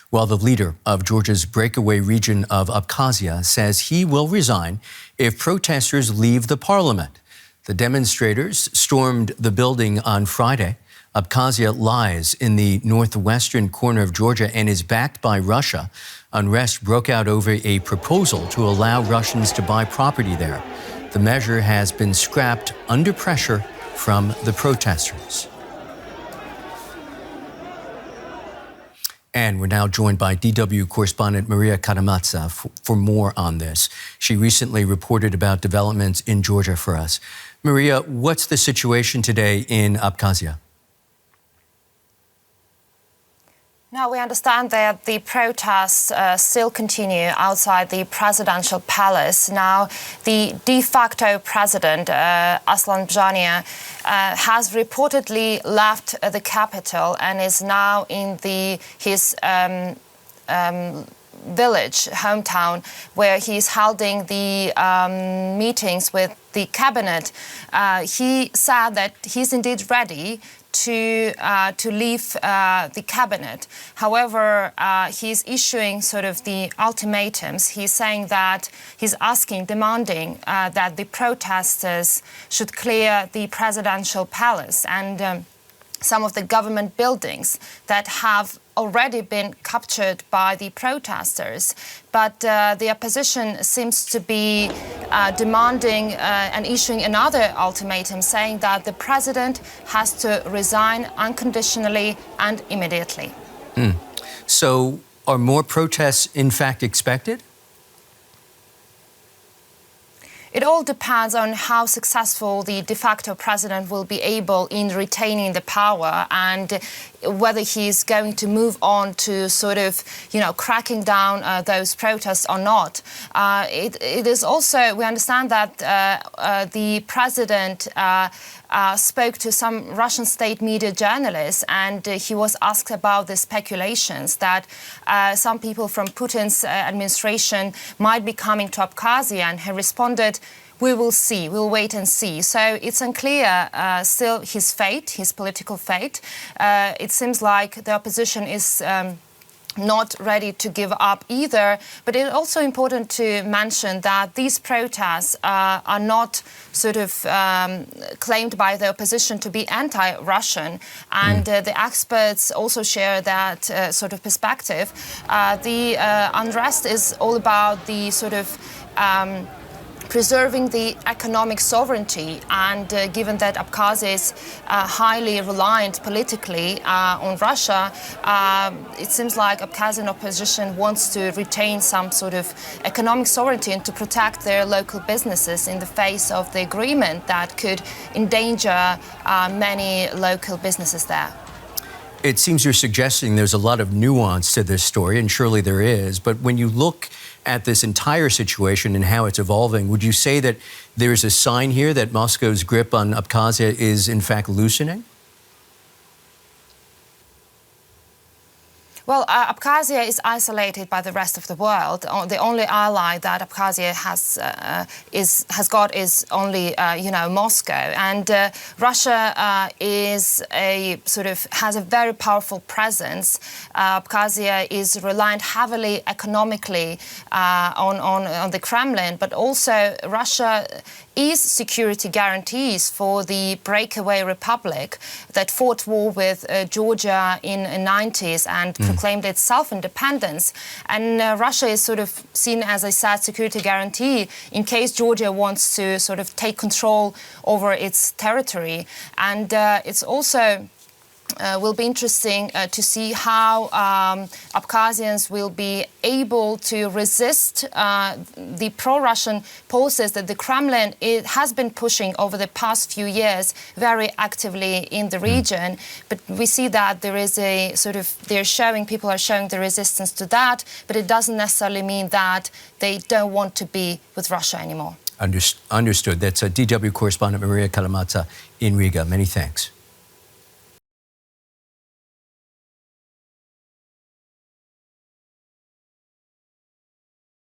Well, the leader of Georgia's breakaway region of Abkhazia says he will resign if protesters leave the parliament. The demonstrators stormed the building on Friday. Abkhazia lies in the northwestern corner of Georgia and is backed by Russia. Unrest broke out over a proposal to allow Russians to buy property there. The measure has been scrapped under pressure from the protesters. And we're now joined by DW correspondent Maria Karamatsa for more on this. She recently reported about developments in Georgia for us. Maria, what's the situation today in Abkhazia? Now, we understand that the protests still continue outside the presidential palace. Now, the de facto president, Aslan Bjania, has reportedly left the capital and is now in his village, hometown, where he's holding the meetings with the cabinet. He said that he's indeed ready to leave the cabinet. However, he's issuing sort of the ultimatums. He's saying that he's demanding that the protesters should clear the presidential palace and some of the government buildings that have already been captured by the protesters. But the opposition seems to be demanding and issuing another ultimatum, saying that the president has to resign unconditionally and immediately. So are more protests in fact expected? It all depends on how successful the de facto president will be able in retaining the power and whether he's going to move on to sort of, cracking down those protests or not. It is also, we understand that the president spoke to some Russian state media journalists, and he was asked about the speculations that some people from Putin's administration might be coming to Abkhazia, and he responded, "We will see, we'll wait and see." So it's unclear still his fate, his political fate. It seems like the opposition is not ready to give up either. But it's also important to mention that these protests are not sort of claimed by the opposition to be anti-Russian. And the experts also share that sort of perspective. The unrest is all about the sort of preserving the economic sovereignty, and given that Abkhazia is highly reliant politically on Russia, it seems like Abkhazian opposition wants to retain some sort of economic sovereignty and to protect their local businesses in the face of the agreement that could endanger many local businesses there. It seems you're suggesting there's a lot of nuance to this story, and surely there is. But when you look at this entire situation and how it's evolving, would you say that there's a sign here that Moscow's grip on Abkhazia is in fact loosening? Well, Abkhazia is isolated by the rest of the world. The only ally that Abkhazia has got is only, Moscow. And Russia has a very powerful presence. Abkhazia is reliant heavily economically on the Kremlin, but also Russia is security guarantees for the breakaway republic that fought war with Georgia in the 90s and proclaimed its self-independence. And Russia is sort of seen as a security guarantee in case Georgia wants to sort of take control over its territory. And it's also will be interesting to see how Abkhazians will be able to resist the pro-Russian policies that the Kremlin has been pushing over the past few years very actively in the region. But we see that there is a sort of, people are showing the resistance to that, but it doesn't necessarily mean that they don't want to be with Russia anymore. Understood. That's a DW correspondent Maria Karamatsa in Riga. Many thanks.